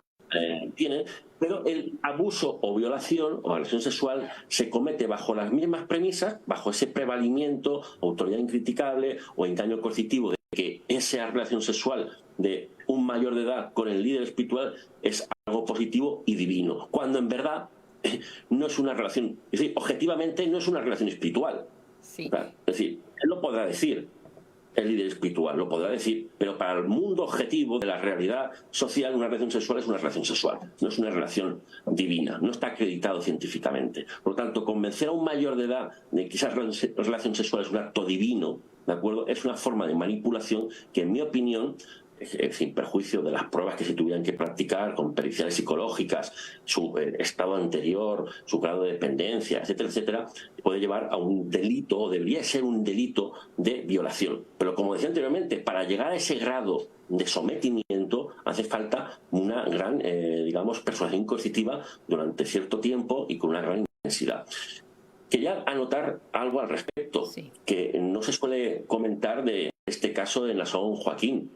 C: tienen. Pero el abuso o violación o agresión sexual se comete bajo las mismas premisas, bajo ese prevalimiento, autoridad incriticable o engaño coercitivo de que esa relación sexual de un mayor de edad con el líder espiritual es algo algo positivo y divino, cuando en verdad no es una relación, es decir, objetivamente no es una relación espiritual.
B: Sí.
C: Es decir, él lo podrá decir, el líder espiritual lo podrá decir, pero para el mundo objetivo de la realidad social, una relación sexual es una relación sexual, no es una relación divina, no está acreditado científicamente. Por lo tanto, convencer a un mayor de edad de que esa relación sexual es un acto divino, ¿de acuerdo?, es una forma de manipulación que, en mi opinión, sin perjuicio de las pruebas que se tuvieran que practicar con periciales psicológicas, su estado anterior, su grado de dependencia, etcétera, etcétera, puede llevar a un delito, o debería ser un delito de violación. Pero, como decía anteriormente, para llegar a ese grado de sometimiento hace falta una gran, digamos, persuasión coercitiva durante cierto tiempo y con una gran intensidad. Quería anotar algo al respecto, que no se suele comentar de este caso de Naasón Joaquín.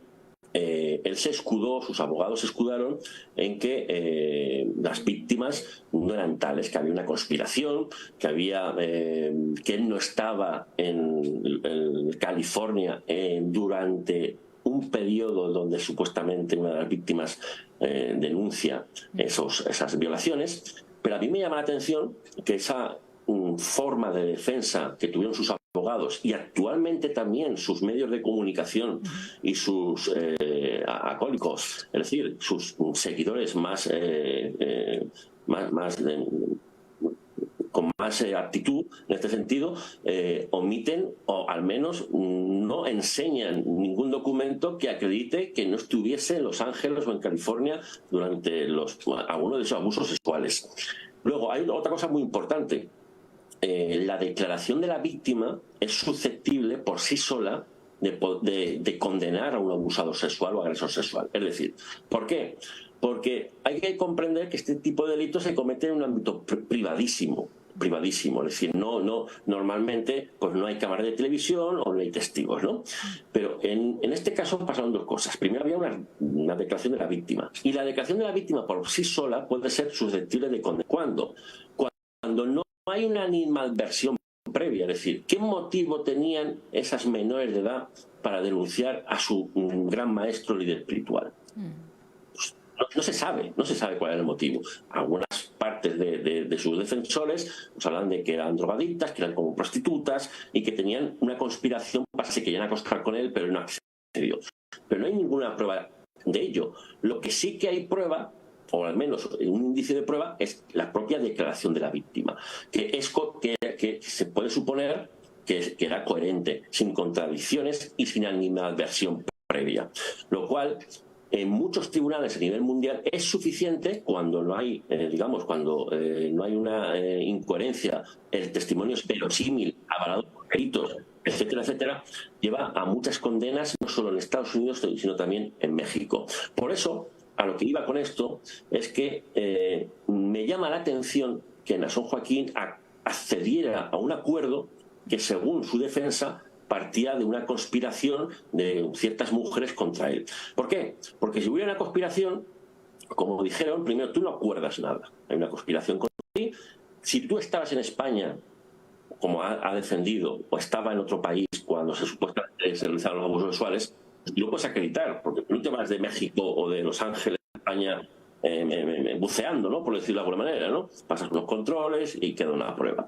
C: Él se escudó, sus abogados se escudaron en que las víctimas no eran tales, que había una conspiración, que había que él no estaba en California durante un periodo donde supuestamente una de las víctimas denuncia esas violaciones. Pero a mí me llama la atención que esa forma de defensa que tuvieron sus abogados y actualmente también sus medios de comunicación y sus acólicos, es decir, sus seguidores con más actitud en este sentido, omiten o al menos no enseñan ningún documento que acredite que no estuviese en Los Ángeles o en California durante algunos de esos abusos sexuales. Luego, hay otra cosa muy importante. La declaración de la víctima es susceptible por sí sola de condenar a un abusador sexual o agresor sexual. Es decir, ¿por qué? Porque hay que comprender que este tipo de delitos se cometen en un ámbito privadísimo, es decir, normalmente pues no hay cámaras de televisión o no hay testigos, ¿no? Pero en este caso pasaron dos cosas. Primero había una declaración de la víctima, y la declaración de la víctima por sí sola puede ser susceptible de condena. Cuando no hay una animadversión previa, es decir, ¿qué motivo tenían esas menores de edad para denunciar a su gran maestro líder espiritual? Pues no se sabe cuál era el motivo. Algunas partes de sus defensores nos hablan de que eran drogadictas, que eran como prostitutas y que tenían una conspiración para que se querían acostar con él, pero no accedió. Pero no hay ninguna prueba de ello. Lo que sí que hay prueba, o al menos un indicio de prueba, es la propia declaración de la víctima, que se puede suponer que era coherente, sin contradicciones y sin animadversión previa. Lo cual, en muchos tribunales a nivel mundial, es suficiente cuando no hay, no hay una incoherencia, el testimonio es verosímil, avalado por peritos, etcétera, etcétera, lleva a muchas condenas, no solo en Estados Unidos, sino también en México. Por eso, a lo que iba con esto es que me llama la atención que Naasón Joaquín accediera a un acuerdo que, según su defensa, partía de una conspiración de ciertas mujeres contra él. ¿Por qué? Porque si hubiera una conspiración, como dijeron, primero tú no acuerdas nada. Hay una conspiración contra ti. Si tú estabas en España, como ha defendido, o estaba en otro país cuando supuestamente se realizaron los abusos sexuales, y lo puedes acreditar, porque no te vas de México o de Los Ángeles, España, buceando, ¿no?, por decirlo de alguna manera, ¿no? Pasas unos controles y queda una prueba.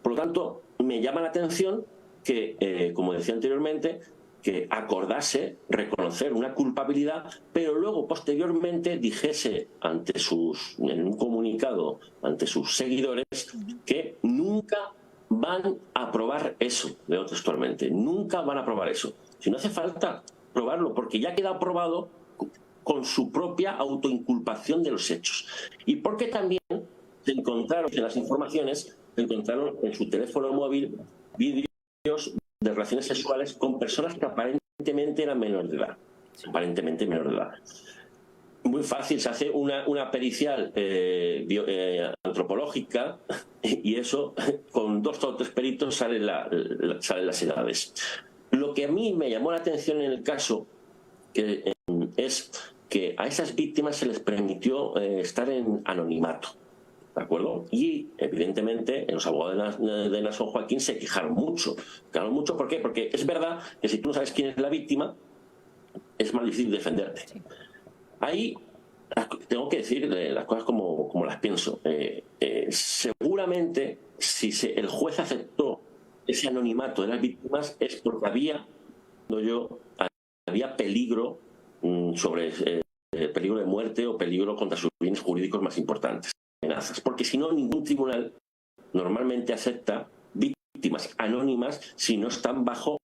C: Por lo tanto, me llama la atención que, como decía anteriormente, que acordase reconocer una culpabilidad, pero luego posteriormente dijese en un comunicado ante sus seguidores que nunca van a probar eso, leo textualmente, nunca van a probar eso. Si no hace falta probarlo, porque ya queda probado con su propia autoinculpación de los hechos. Y porque también se encontraron en las informaciones, se encontraron en su teléfono móvil vídeos de relaciones sexuales con personas que aparentemente eran menores de edad. Aparentemente menores de edad. Muy fácil, se hace una pericial antropológica y eso, con 2 o 3 peritos salen las edades. Lo que a mí me llamó la atención en el caso es que a esas víctimas se les permitió estar en anonimato, ¿de acuerdo? Y evidentemente los abogados de Naasón Joaquín se quejaron mucho. ¿Por qué? Porque es verdad que si tú no sabes quién es la víctima, es más difícil defenderte. Ahí tengo que decir las cosas como las pienso. Seguramente, si el juez aceptó ese anonimato de las víctimas, es porque había peligro peligro de muerte o peligro contra sus bienes jurídicos más importantes, amenazas. Porque si no, ningún tribunal normalmente acepta víctimas anónimas si no están bajo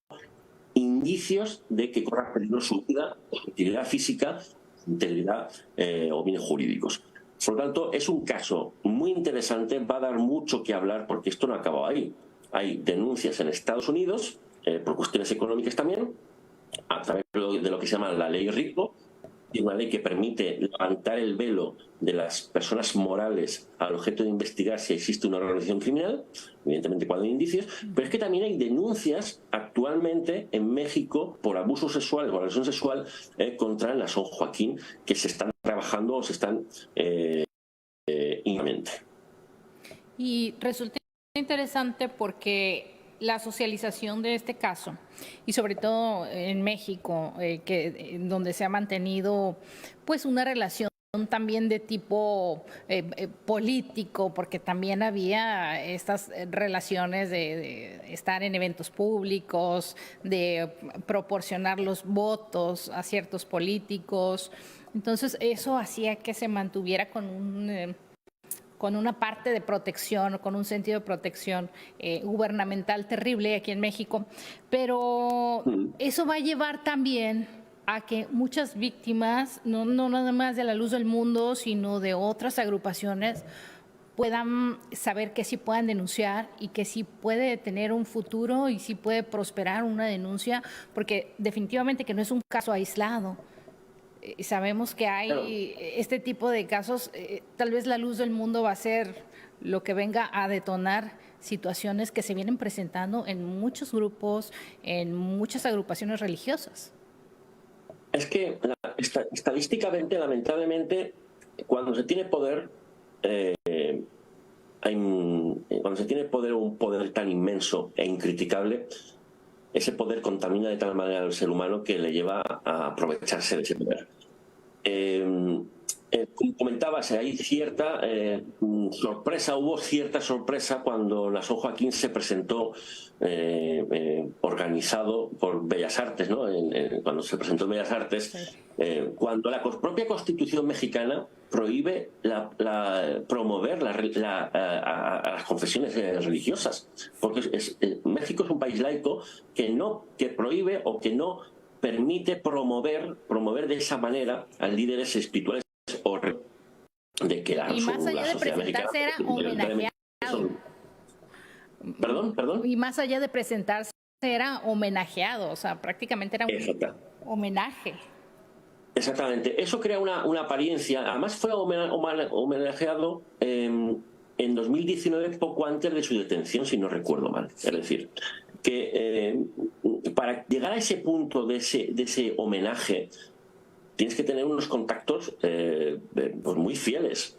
C: indicios de que corra peligro su vida, su integridad física, su integridad o bienes jurídicos. Por lo tanto, es un caso muy interesante, va a dar mucho que hablar porque esto no ha acabado ahí. Hay denuncias en Estados Unidos, por cuestiones económicas también, a través de lo que se llama la ley RICO, y una ley que permite levantar el velo de las personas morales al objeto de investigar si existe una organización criminal, evidentemente cuando hay indicios, pero es que también hay denuncias actualmente en México por abuso sexual o agresión sexual contra el Nason Joaquín, que se están trabajando o se están íntimamente.
B: Y resulta interesante porque la socialización de este caso, y sobre todo en México, donde se ha mantenido pues una relación también de tipo político, porque también había estas relaciones de estar en eventos públicos, de proporcionar los votos a ciertos políticos. Entonces eso hacía que se mantuviera con una parte de protección, con un sentido de protección gubernamental terrible aquí en México, pero eso va a llevar también a que muchas víctimas, no nada más de La Luz del Mundo, sino de otras agrupaciones, puedan saber que sí puedan denunciar y que sí puede tener un futuro y sí puede prosperar una denuncia, porque definitivamente que no es un caso aislado. Sabemos que hay este tipo de casos, tal vez La Luz del Mundo va a ser lo que venga a detonar situaciones que se vienen presentando en muchos grupos, en muchas agrupaciones religiosas.
C: Es que estadísticamente, lamentablemente, cuando se tiene poder, un poder tan inmenso e incriticable, ese poder contamina de tal manera al ser humano que le lleva a aprovecharse de ese poder. Como comentabas, hay cierta hubo cierta sorpresa cuando Nason Joaquín se presentó organizado por Bellas Artes, ¿no? Cuando se presentó en Bellas Artes, cuando la propia Constitución mexicana prohíbe promover a las confesiones religiosas, porque México es un país laico que prohíbe o que no permite promover de esa manera a líderes espirituales o de que
B: y más allá de presentarse era homenajeado.
C: Perdón.
B: Y más allá de presentarse era homenajeado, o sea, prácticamente era un homenaje.
C: Exactamente. Eso crea una apariencia. Además fue homenajeado en 2019, poco antes de su detención, si no recuerdo mal. Es decir, que para llegar a ese punto de ese homenaje tienes que tener unos contactos pues muy fieles,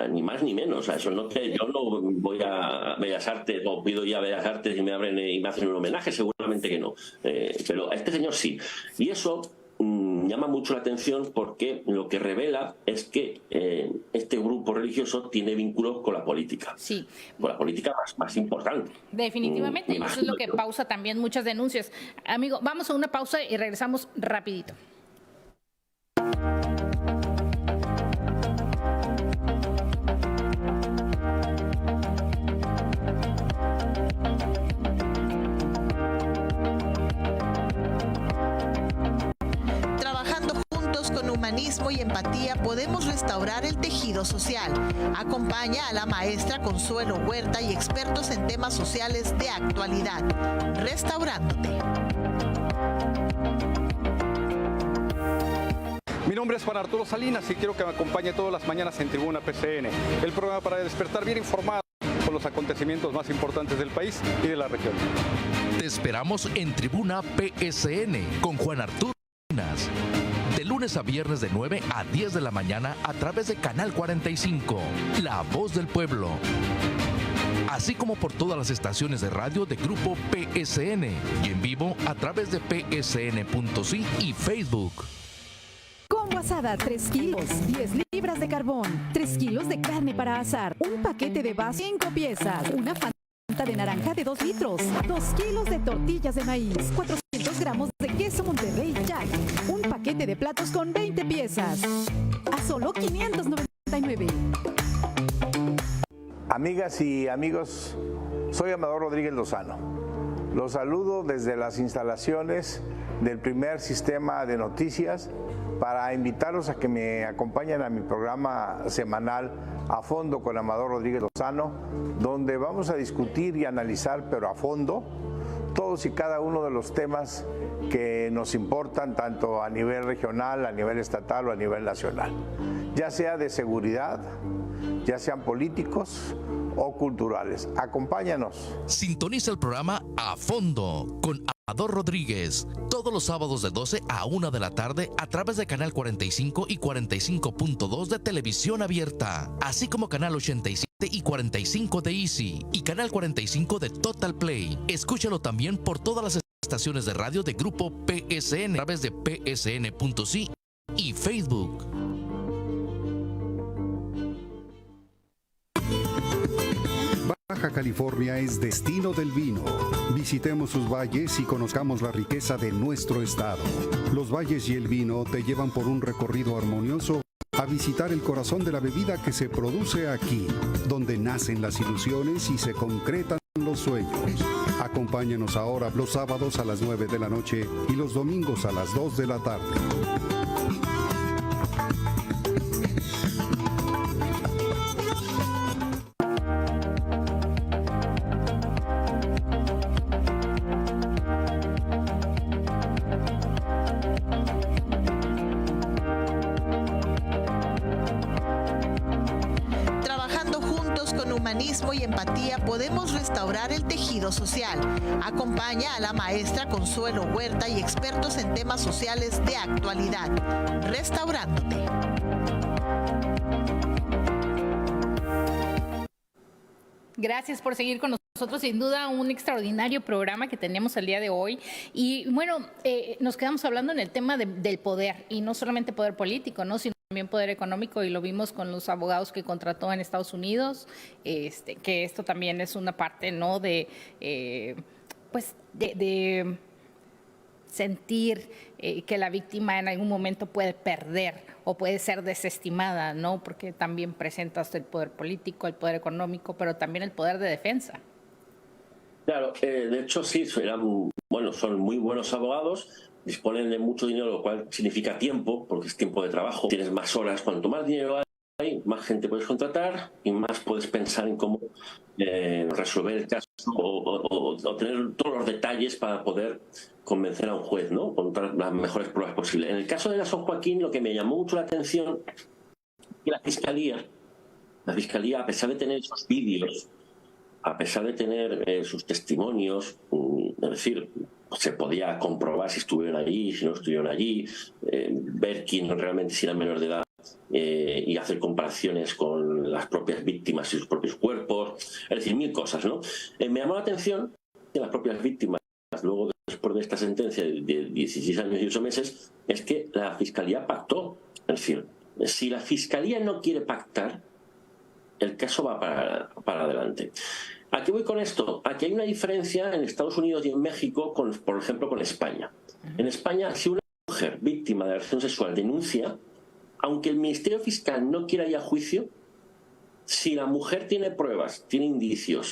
C: ni más ni menos. Eso no que yo no voy a Bellas Artes o pido ya a Bellas Artes y me abren y me hacen un homenaje, seguramente que no. Pero a este señor sí. Y eso llama mucho la atención porque lo que revela es que este grupo religioso tiene vínculos con la política.
B: Sí.
C: Con la política más importante.
B: Definitivamente. Eso es lo que pausa también muchas denuncias. Amigo, vamos a una pausa y regresamos rapidito.
A: Humanismo y empatía podemos restaurar el tejido social. Acompaña a la maestra Consuelo Huerta y expertos en temas sociales de actualidad. Restaurándote.
J: Mi nombre es Juan Arturo Salinas y quiero que me acompañe todas las mañanas en Tribuna PCN, el programa para despertar bien informado con los acontecimientos más importantes del país y de la región.
F: Te esperamos en Tribuna PSN con Juan Arturo Salinas. De lunes a viernes de 9 a 10 de la mañana a través de Canal 45, La Voz del Pueblo. Así como por todas las estaciones de radio de Grupo PSN y en vivo a través de psn.si y Facebook.
K: Combo asada, 3 kilos, 10 libras de carbón, 3 kilos de carne para asar, un paquete de vaso, 5 piezas, una Fanta de naranja de 2 litros, 2 kilos de tortillas de maíz, 400 gramos de queso Monterrey Jack, un paquete de platos con 20 piezas, a solo 599.
L: Amigas y amigos, soy Amador Rodríguez Lozano. Los saludo desde las instalaciones del primer sistema de noticias para invitarlos a que me acompañen a mi programa semanal A Fondo con Amador Rodríguez Lozano, donde vamos a discutir y analizar, pero a fondo, todos y cada uno de los temas que nos importan tanto a nivel regional, a nivel estatal o a nivel nacional, ya sea de seguridad, ya sean políticos o culturales. Acompáñanos.
F: Sintoniza el programa A Fondo con Amador Rodríguez todos los sábados de 12 a 1 de la tarde a través de Canal 45 y 45.2 de Televisión Abierta, así como Canal 87 y 45 de Easy y Canal 45 de Total Play. Escúchalo también por todas las estaciones de radio de Grupo PSN a través de psn.si y Facebook.
M: Baja California es destino del vino. Visitemos sus valles y conozcamos la riqueza de nuestro estado. Los valles y el vino te llevan por un recorrido armonioso a visitar el corazón de la bebida que se produce aquí, donde nacen las ilusiones y se concretan los sueños. Acompáñanos ahora los sábados a las 9 de la noche y los domingos a las 2 de la tarde.
A: Y empatía podemos restaurar el tejido social. Acompaña a la maestra Consuelo Huerta y expertos en temas sociales de actualidad. Restaurándote.
B: Gracias por seguir con nosotros. Sin duda, un extraordinario programa que tenemos el día de hoy. Y bueno, nos quedamos hablando en el tema del poder, y no solamente poder político, ¿no?, sino también poder económico, y lo vimos con los abogados que contrató en Estados Unidos, que esto también es una parte, ¿no?, de sentir que la víctima en algún momento puede perder o puede ser desestimada, ¿no?, porque también presentas el poder político, el poder económico, pero también el poder de defensa.
C: Claro, de hecho sí, son muy buenos abogados, disponen de mucho dinero, lo cual significa tiempo, porque es tiempo de trabajo. Tienes más horas. Cuanto más dinero hay, más gente puedes contratar y más puedes pensar en cómo resolver el caso o tener todos los detalles para poder convencer a un juez, ¿no?, con las mejores pruebas posibles. En el caso de la San Joaquín, lo que me llamó mucho la atención es que la Fiscalía, a pesar de tener esos vídeos, a pesar de tener sus testimonios, es decir, se podía comprobar si estuvieron allí, si no estuvieron allí, ver quién realmente si eran menores de edad y hacer comparaciones con las propias víctimas y sus propios cuerpos, es decir, mil cosas, ¿no? Me llamó la atención que las propias víctimas, luego después de esta sentencia de 16 años y 8 meses, es que la Fiscalía pactó. Es decir, si la Fiscalía no quiere pactar, el caso va para adelante. ¿A qué voy con esto? Aquí hay una diferencia en Estados Unidos y en México, por ejemplo, con España. En España, si una mujer víctima de agresión sexual denuncia, aunque el Ministerio Fiscal no quiera ir a juicio, si la mujer tiene pruebas, tiene indicios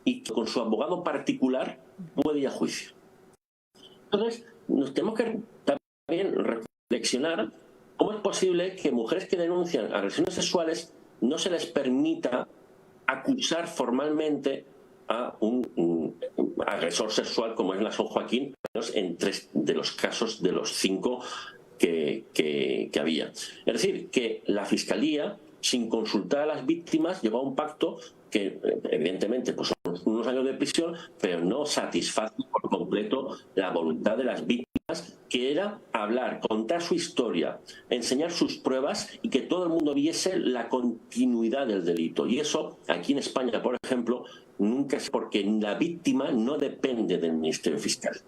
C: y con su abogado particular puede ir a juicio. Entonces, nos tenemos que también reflexionar cómo es posible que mujeres que denuncian agresiones sexuales no se les permita acusar formalmente a un agresor sexual como es la San Joaquín, en 3 de los casos de los 5 que había. Es decir, que la Fiscalía, sin consultar a las víctimas, llegó a un pacto que evidentemente pues son unos años de prisión, pero no satisface por completo la voluntad de las víctimas, que era hablar, contar su historia, enseñar sus pruebas y que todo el mundo viese la continuidad del delito. Y eso, aquí en España, por ejemplo, nunca es, porque la víctima no depende del Ministerio Fiscal.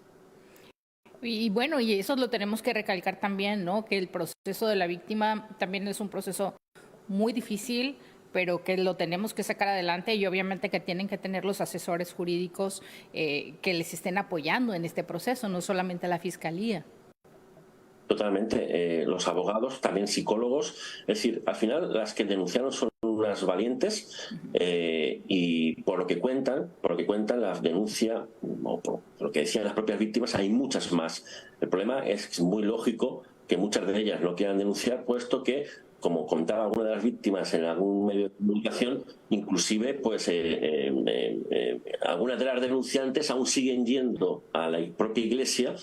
B: Y bueno, y eso lo tenemos que recalcar también, ¿no? Que el proceso de la víctima también es un proceso muy difícil, pero que lo tenemos que sacar adelante y obviamente que tienen que tener los asesores jurídicos que les estén apoyando en este proceso, no solamente la Fiscalía.
C: Totalmente. Los abogados, también psicólogos. Es decir, al final las que denunciaron son unas valientes y por lo que cuentan las denuncias, o por lo que decían las propias víctimas, hay muchas más. El problema es que es muy lógico que muchas de ellas no quieran denunciar, puesto que, como contaba una de las víctimas en algún medio de comunicación, inclusive pues algunas de las denunciantes aún siguen yendo a la propia iglesia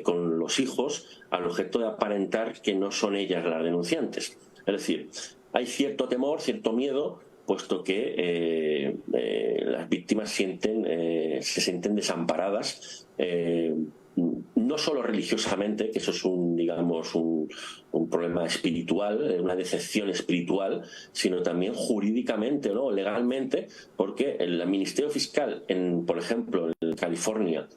C: con los hijos al objeto de aparentar que no son ellas las denunciantes. Es decir, hay cierto temor, cierto miedo, puesto que las víctimas se sienten desamparadas, no solo religiosamente, que eso es un problema espiritual, una decepción espiritual, sino también jurídicamente, ¿no? Legalmente, porque el Ministerio Fiscal, por ejemplo, en California,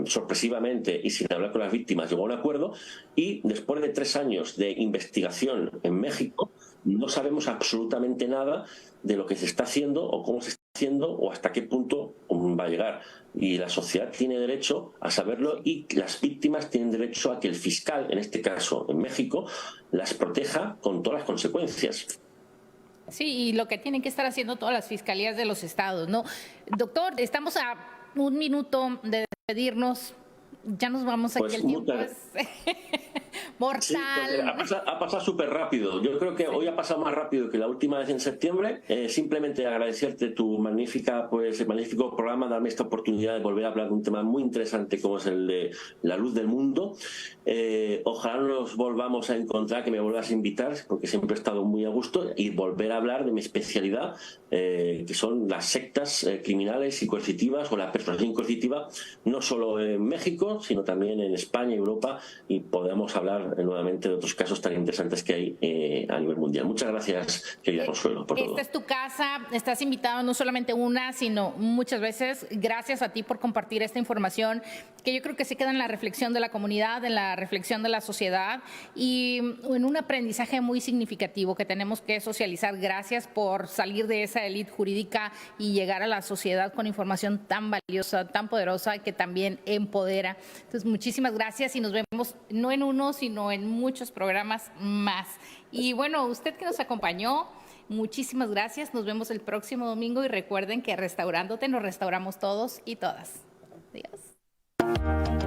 C: sorpresivamente y sin hablar con las víctimas, llegó a un acuerdo, y después de 3 años de investigación en México no sabemos absolutamente nada de lo que se está haciendo o cómo se está haciendo o hasta qué punto va a llegar. Y la sociedad tiene derecho a saberlo y las víctimas tienen derecho a que el fiscal, en este caso en México, las proteja con todas las consecuencias.
B: Sí, y lo que tienen que estar haciendo todas las fiscalías de los estados, ¿no? Doctor, estamos a 1 minuto de despedirnos. Ya nos vamos aquí, el tiempo es mortal.
C: Sí, ha pasado súper rápido. Yo creo que hoy ha pasado más rápido que la última vez en septiembre. Simplemente agradecerte tu magnífico programa, darme esta oportunidad de volver a hablar de un tema muy interesante como es el de la luz del mundo. Ojalá nos volvamos a encontrar, que me vuelvas a invitar, porque siempre he estado muy a gusto, y volver a hablar de mi especialidad, que son las sectas criminales y coercitivas, o la persuasión coercitiva, no solo en México, sino también en España y Europa, y podemos hablar nuevamente de otros casos tan interesantes que hay a nivel mundial. Muchas gracias, querida Consuelo, por todo.
B: Esta es tu casa, estás invitado no solamente una, sino muchas veces. Gracias a ti por compartir esta información, que yo creo que se queda en la reflexión de la comunidad, en la reflexión de la sociedad y en un aprendizaje muy significativo que tenemos que socializar. Gracias por salir de esa élite jurídica y llegar a la sociedad con información tan valiosa, tan poderosa, que también empodera. Entonces, muchísimas gracias y nos vemos no en uno, sino en muchos programas más. Y bueno, usted que nos acompañó, muchísimas gracias. Nos vemos el próximo domingo y recuerden que restaurándote nos restauramos todos y todas. Adiós.